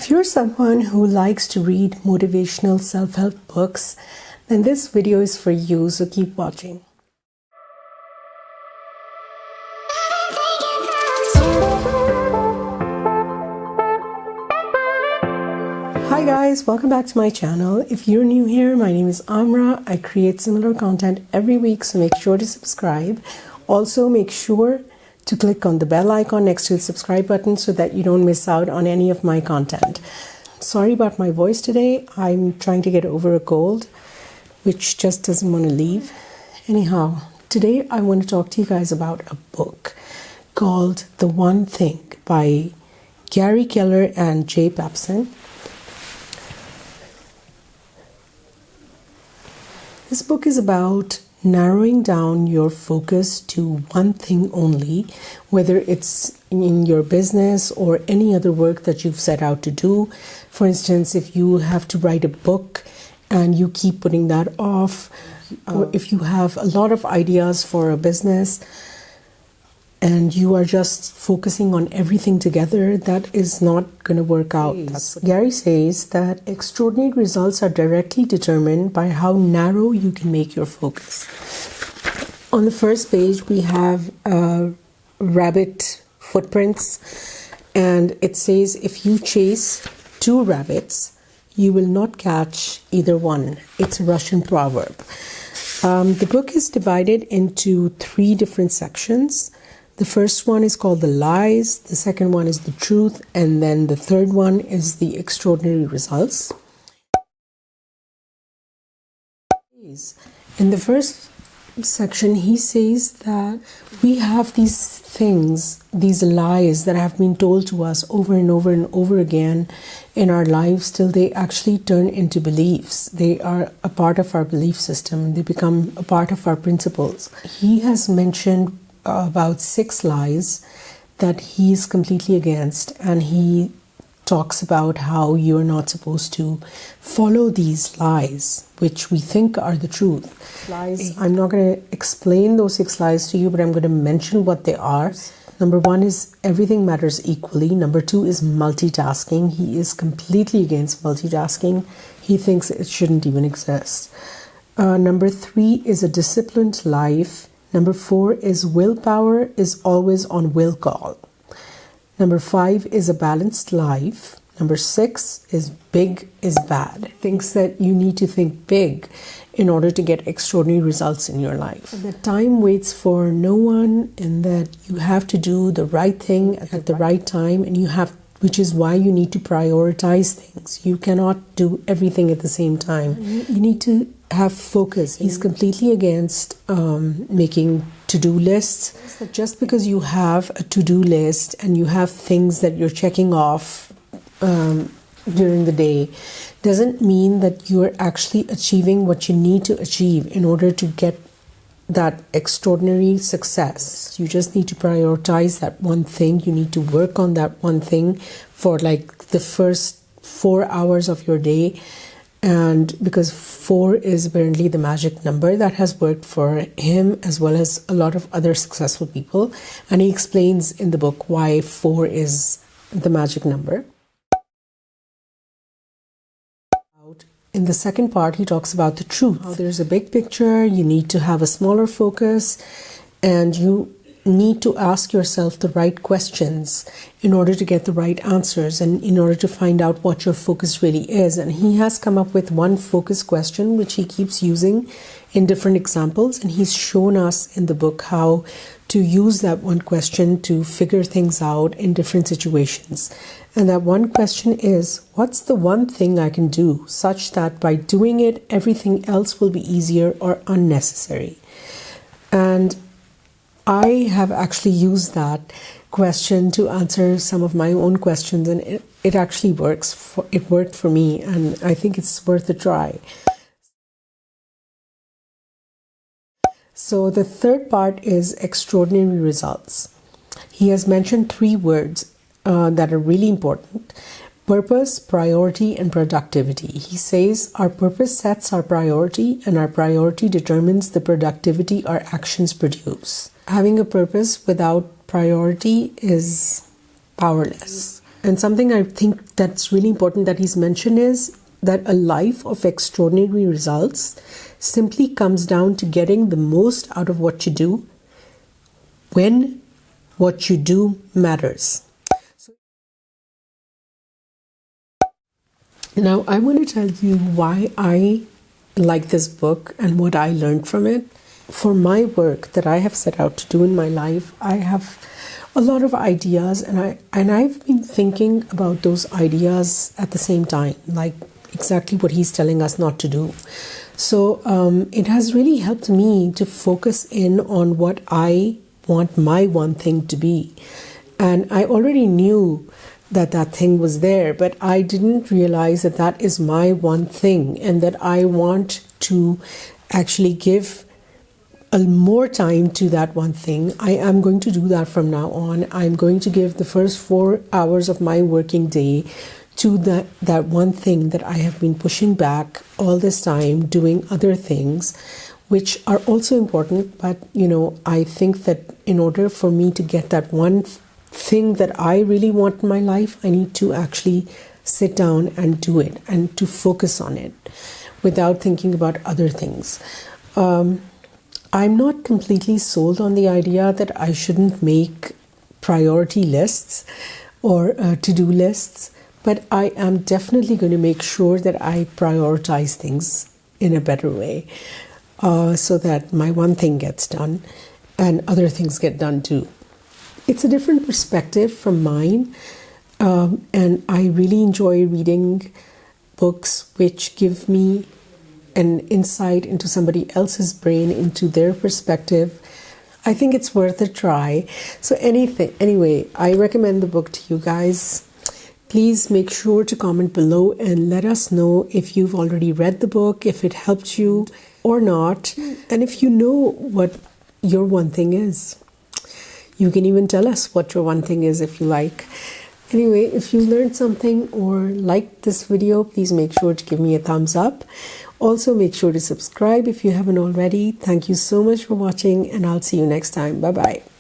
If you're someone who likes to read motivational self-help books, then this video is for you, so keep watching. Hi guys, welcome back to my channel. If you're new here, my name is Amra. I create similar content every week, so make sure to subscribe. Also, make sure to click on the bell icon next to the subscribe button so that you don't miss out on any of my content. Sorry about my voice today. I'm trying to get over a cold, which just doesn't want to leave. Anyhow, today I want to talk to you guys about a book called The One Thing by Gary Keller and Jay Papasan. This book is about narrowing down your focus to one thing only, whether it's in your business or any other work that you've set out to do. For instance, if you have to write a book and you keep putting that off, or if you have a lot of ideas for a business and you are just focusing on everything together, that is not going to work out. Gary says that extraordinary results are directly determined by how narrow you can make your focus. On the first page, we have rabbit footprints, and it says if you chase two rabbits, you will not catch either one. It's a Russian proverb. The book is divided into three different sections. The first one is called the lies, the second one is the truth, and then the third one is the extraordinary results. In the first section, he says that we have these things, these lies that have been told to us over and over and over again in our lives till they actually turn into beliefs. They are a part of our belief system. They become a part of our principles. He has mentioned about 6 lies that he's completely against, and he talks about how you're not supposed to follow these lies, which we think are the truth. Lies. I'm not going to explain those 6 lies to you, but I'm going to mention what they are. Number 1 is everything matters equally. Number 2 is multitasking. He is completely against multitasking. He thinks it shouldn't even exist. Number 3 is a disciplined life. Number 4 is willpower is always on will call. Number 5 is a balanced life. Number 6 is big is bad. Thinks that you need to think big in order to get extraordinary results in your life. That time waits for no one, and that you have to do the right thing at the right time, and which is why you need to prioritize things. You cannot do everything at the same time. You need to have focus. He's completely against making to-do lists. Just because you have a to-do list and you have things that you're checking off during the day doesn't mean that you're actually achieving what you need to achieve in order to get that extraordinary success. You just need to prioritize that one thing. You need to work on that one thing for like the first 4 hours of your day. And because 4 is apparently the magic number, that has worked for him as well as a lot of other successful people. And he explains in the book why 4 is the magic number. In the second part, he talks about the truth. How there's a big picture, you need to have a smaller focus, and you need to ask yourself the right questions in order to get the right answers and in order to find out what your focus really is. And he has come up with one focus question which he keeps using in different examples, and he's shown us in the book how to use that one question to figure things out in different situations. And that one question is, what's the one thing I can do such that by doing it, everything else will be easier or unnecessary? And I have actually used that question to answer some of my own questions, and it actually works. It worked for me, and I think it's worth a try. So the third part is extraordinary results. He has mentioned 3 words that are really important: purpose, priority, and productivity. He says our purpose sets our priority, and our priority determines the productivity our actions produce. Having a purpose without priority is powerless. And something I think that's really important that he's mentioned is that a life of extraordinary results simply comes down to getting the most out of what you do when what you do matters. Now, I want to tell you why I like this book and what I learned from it. For my work that I have set out to do in my life, I have a lot of ideas, and I've been thinking about those ideas at the same time, like exactly what he's telling us not to do. So it has really helped me to focus in on what I want my one thing to be. And I already knew that that thing was there, but I didn't realize that that is my one thing, and that I want to actually give more time to that one thing. I am going to do that from now on. I'm going to give the first 4 hours of my working day to that one thing that I have been pushing back all this time, doing other things which are also important. But I think that in order for me to get that one thing that I really want in my life, I need to actually sit down and do it, and to focus on it without thinking about other things. I'm not completely sold on the idea that I shouldn't make priority lists or to-do lists, but I am definitely going to make sure that I prioritize things in a better way, so that my one thing gets done and other things get done too. It's a different perspective from mine, and I really enjoy reading books which give me an insight into somebody else's brain, into their perspective. I think it's worth a try. So anyway, I recommend the book to you guys. Please make sure to comment below and let us know if you've already read the book, if it helped you or not, and if you know what your one thing is. You can even tell us what your one thing is if you like. Anyway, if you learned something or liked this video, please make sure to give me a thumbs up. Also, make sure to subscribe if you haven't already. Thank you so much for watching, and I'll see you next time. Bye-bye.